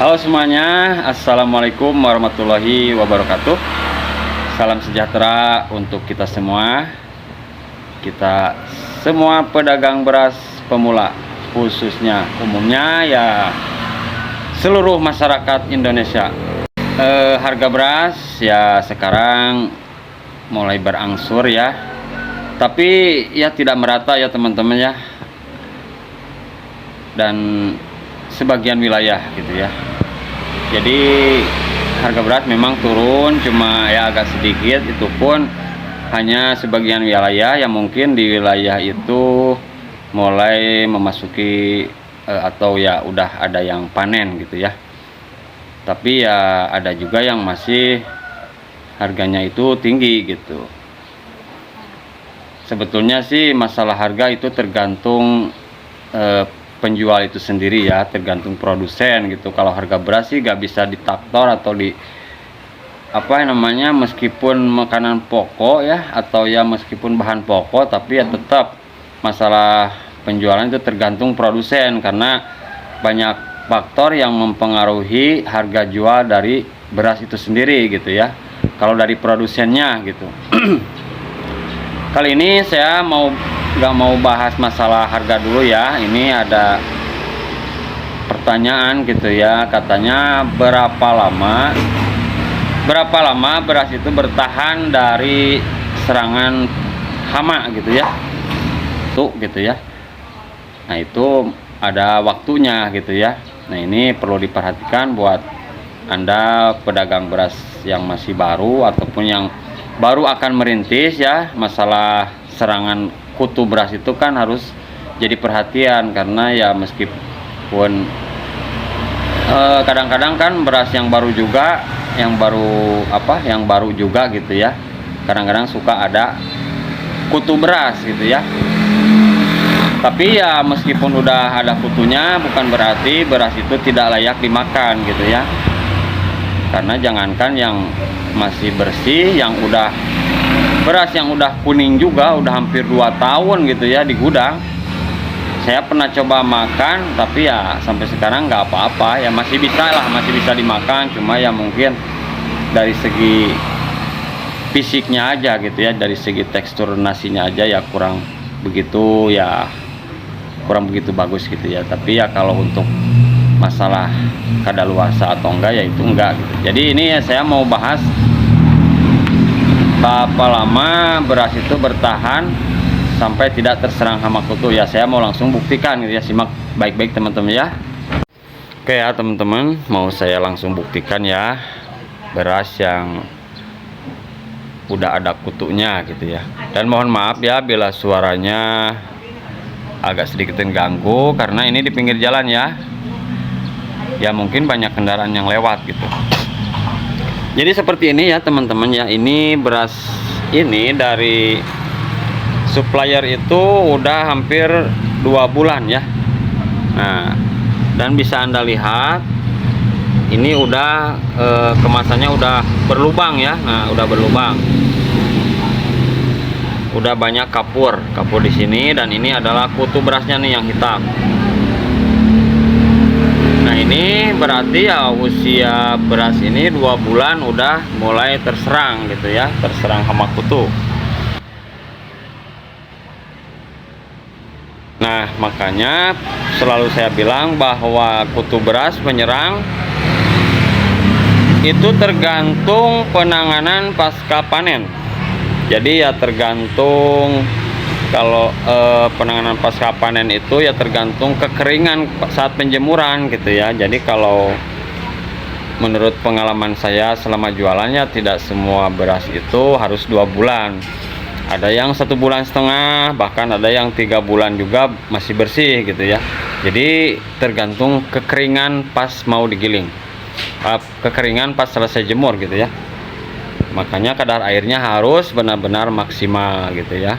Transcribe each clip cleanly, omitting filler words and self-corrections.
Halo semuanya, Assalamualaikum warahmatullahi wabarakatuh. Salam sejahtera untuk kita semua. Kita semua pedagang beras pemula, khususnya umumnya ya seluruh masyarakat Indonesia. Harga beras ya sekarang mulai berangsur ya, tapi ya tidak merata ya teman-teman ya, dan sebagian wilayah gitu ya. Jadi harga beras memang turun, cuma ya agak sedikit, itu pun hanya sebagian wilayah yang mungkin di wilayah itu mulai memasuki atau ya udah ada yang panen gitu ya. Tapi ya ada juga yang masih harganya itu tinggi gitu. Sebetulnya sih masalah harga itu tergantung penjual itu sendiri ya, tergantung produsen gitu. Kalau harga beras sih gak bisa ditaktor atau di meskipun makanan pokok ya, atau ya meskipun bahan pokok, tapi ya tetap masalah penjualan itu tergantung produsen, karena banyak faktor yang mempengaruhi harga jual dari beras itu sendiri gitu ya, kalau dari produsennya gitu. Kali ini saya gak mau bahas masalah harga dulu ya. Ini ada pertanyaan gitu ya, katanya berapa lama beras itu bertahan dari serangan hama gitu ya, tuh gitu ya. Nah itu ada waktunya gitu ya. Nah ini perlu diperhatikan buat Anda pedagang beras yang masih baru ataupun yang baru akan merintis ya. Masalah serangan kutu beras itu kan harus jadi perhatian, karena ya meskipun kadang-kadang kan beras yang baru juga gitu ya, kadang-kadang suka ada kutu beras gitu ya. Tapi ya meskipun udah ada kutunya, bukan berarti beras itu tidak layak dimakan gitu ya. Karena jangankan yang masih bersih, yang udah beras yang udah kuning juga udah hampir 2 tahun gitu ya di gudang. Saya pernah coba makan, tapi ya sampai sekarang nggak apa-apa ya, masih bisa dimakan. Cuma ya mungkin dari segi fisiknya aja gitu ya, dari segi tekstur nasinya aja ya kurang begitu bagus gitu ya. Tapi ya kalau untuk masalah kadaluarsa atau enggak ya itu enggak gitu. Jadi ini ya saya mau bahas berapa lama beras itu bertahan sampai tidak terserang hama kutu ya. Saya mau langsung buktikan gitu ya, simak baik-baik teman-teman ya. Oke ya teman-teman, mau saya langsung buktikan ya beras yang udah ada kutunya gitu ya. Dan mohon maaf ya bila suaranya agak sedikit mengganggu, karena ini di pinggir jalan ya. Ya mungkin banyak kendaraan yang lewat gitu. Jadi seperti ini ya teman-teman ya, ini beras ini dari supplier itu udah hampir 2 bulan ya. Nah, dan bisa Anda lihat ini udah kemasannya udah berlubang ya. Nah, udah berlubang. Udah banyak kapur di sini, dan ini adalah kutu berasnya nih yang hitam. Nah ini berarti ya usia beras ini 2 bulan udah mulai terserang gitu ya, terserang hama kutu. Nah makanya selalu saya bilang bahwa kutu beras menyerang itu tergantung penanganan pasca panen. Jadi ya tergantung, kalau penanganan pasca panen itu ya tergantung kekeringan saat penjemuran gitu ya. Jadi kalau menurut pengalaman saya selama jualannya, tidak semua beras itu harus 2 bulan. Ada yang 1,5 bulan, bahkan ada yang 3 bulan juga masih bersih gitu ya. Jadi tergantung kekeringan pas mau digiling, kekeringan pas selesai jemur gitu ya. Makanya kadar airnya harus benar-benar maksimal gitu ya.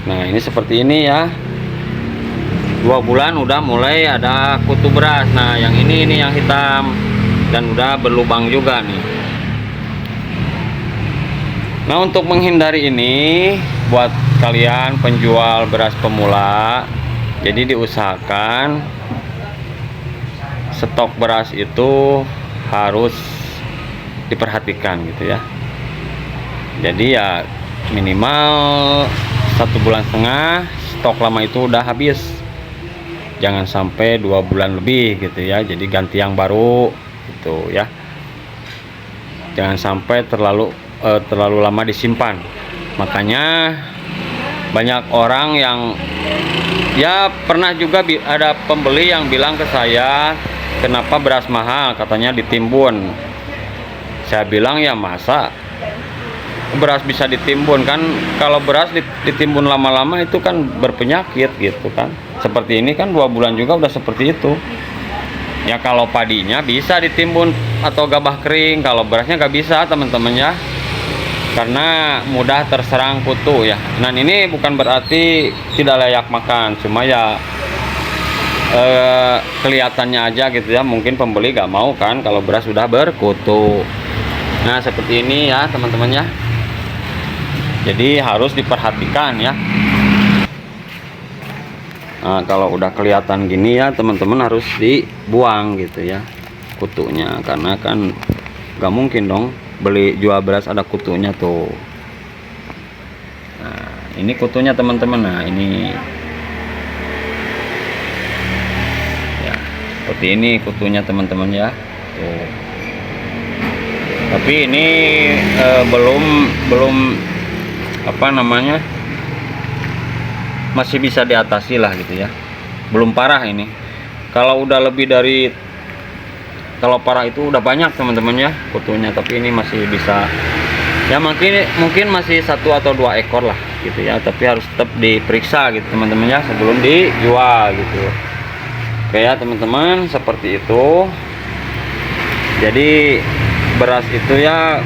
Nah ini seperti ini ya, 2 bulan udah mulai ada kutu beras. Nah yang ini yang hitam dan udah berlubang juga nih. Nah untuk menghindari ini, buat kalian penjual beras pemula, jadi diusahakan stok beras itu harus diperhatikan gitu ya. Jadi ya minimal 1,5 bulan stok lama itu udah habis, jangan sampai 2 bulan lebih gitu ya. Jadi ganti yang baru gitu ya, jangan sampai terlalu lama disimpan. Makanya banyak orang yang ya pernah juga ada pembeli yang bilang ke saya, kenapa beras mahal, katanya ditimbun. Saya bilang ya masa beras bisa ditimbun, kan kalau beras ditimbun lama-lama itu kan berpenyakit gitu kan. Seperti ini kan 2 bulan juga udah seperti itu ya. Kalau padinya bisa ditimbun atau gabah kering, kalau berasnya nggak bisa teman-teman ya, karena mudah terserang kutu ya. Nah ini bukan berarti tidak layak makan, cuma ya kelihatannya aja gitu ya, mungkin pembeli gak mau kan kalau beras sudah berkutu. Nah seperti ini ya teman-teman ya, jadi harus diperhatikan ya. Nah kalau udah kelihatan gini ya teman-teman harus dibuang gitu ya kutunya, karena kan gak mungkin dong beli jual beras ada kutunya tuh. Nah ini kutunya teman-teman. Nah ini ya seperti ini kutunya teman-teman ya tuh. Tapi ini belum apa namanya, masih bisa diatasi lah gitu ya, belum parah ini. Kalau udah lebih dari, kalau parah itu udah banyak teman-teman ya kutunya, tapi ini masih bisa ya, mungkin masih 1 atau 2 ekor lah gitu ya, tapi harus tetap diperiksa gitu teman-teman ya sebelum dijual gitu. Oke ya teman-teman, seperti itu. Jadi beras itu ya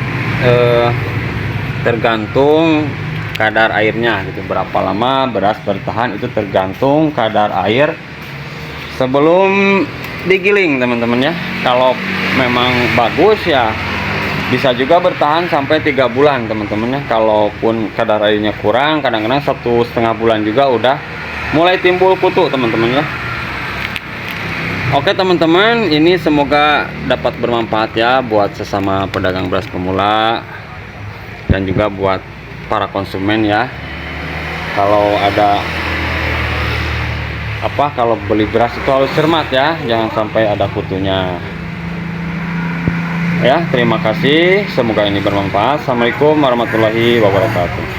tergantung kadar airnya gitu, berapa lama beras bertahan itu tergantung kadar air sebelum digiling teman-teman ya. Kalau memang bagus ya bisa juga bertahan sampai 3 bulan teman-teman ya. Kalaupun kadar airnya kurang, kadang-kadang 1,5 bulan juga udah mulai timbul kutu teman-teman ya. Oke teman-teman, ini semoga dapat bermanfaat ya buat sesama pedagang beras pemula dan juga buat para konsumen ya. Kalau ada kalau beli beras itu harus cermat ya, jangan sampai ada kutunya ya. Terima kasih, semoga ini bermanfaat. Assalamualaikum warahmatullahi wabarakatuh.